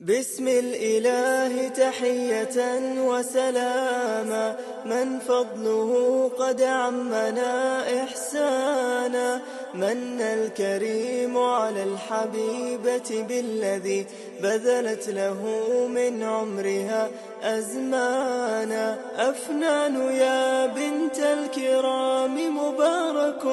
بسم الإله تحية وسلاما، من فضله قد عمنا إحسانا. من الكريم على الحبيبة بالذي بذلت له من عمرها أزمانا. أفنان يا بنت الكرام مبارك،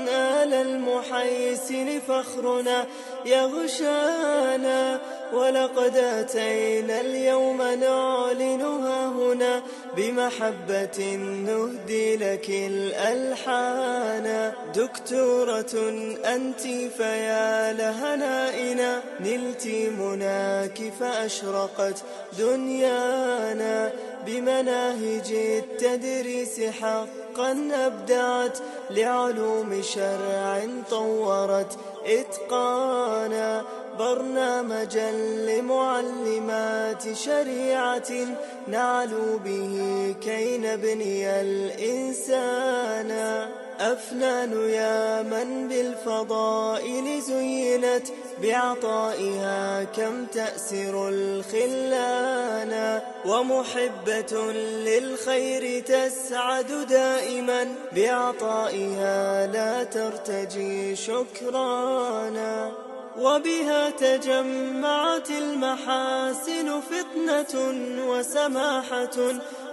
آل المحيسن فخرنا يغشانا. ولقد أتينا اليوم نعلنها هنا بمحبة نهدي لك الألحان. دكتورة أنت فيا لهنائنا، نلت مناك فأشرقت دنيانا. بمناهج التدريس حقا أبدعت، لعلوم شرع طورت إتقانا. برنامجا لمعلمات شريعة نعلو به كي نبني الإنسان. أفنان يا من بالفضائل زينت، بعطائها كم تأسر الخلان. ومحبة للخير تسعد دائما، بعطائها لا ترتجي شكرانا. وبها تجمعت المحاسن، فطنة وسماحة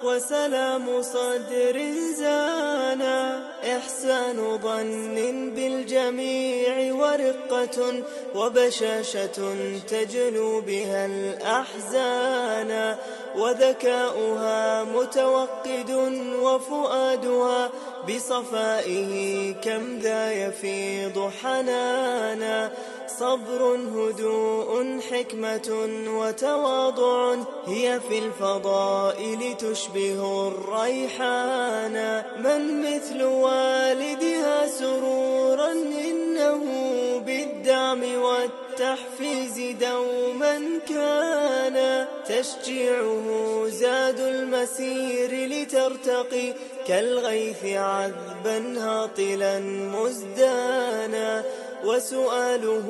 وسلام صدر زانا. إحسان ظن بالجميع ورقة، وبشاشة تجلو بها الأحزان. وذكاؤها متوقد، وفؤادها بصفائه كم ذا يفيض حنانا. صبر هدوء حكمة وتواضع، هي في الفضائل تشبه الريحان. من مثل والدها سرورا، إنه بالدعم والتحفيز دوما كان. تشجيعه زاد المسير لترتقي، كالغيث عذبا هاطلا مزدانا. وسؤاله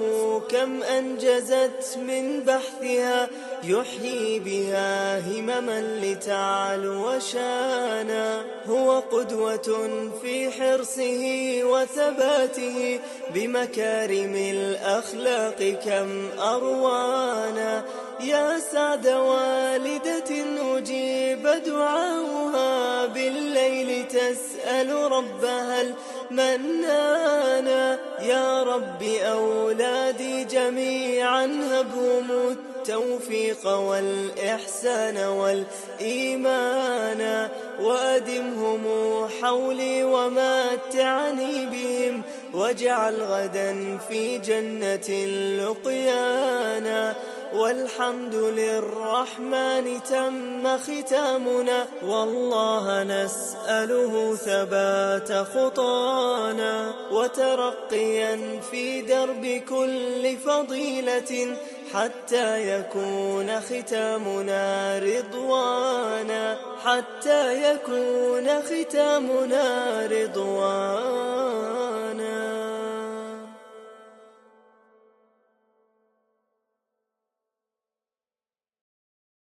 كم أنجزت من بحثها، يحيي بها همما لتعلو شانا. هو قدوة في حرصه وثباته، بمكارم الأخلاق كم أروانا. يا سعد والدة أجيب دعاؤها، بالليل تسأل ربها المنانا. يا رب أولادي جميعا هبهم التوفيق والإحسان والإيمان، وأدمهم حولي ومتعني بهم، واجعل غدا في جنة اللقيانا. والحمد للرحمن تم ختامنا، والله نسأله ثبات خطانا. وترقيا في درب كل فضيلة، حتى يكون ختامنا رضوانا، حتى يكون ختامنا رضوانا.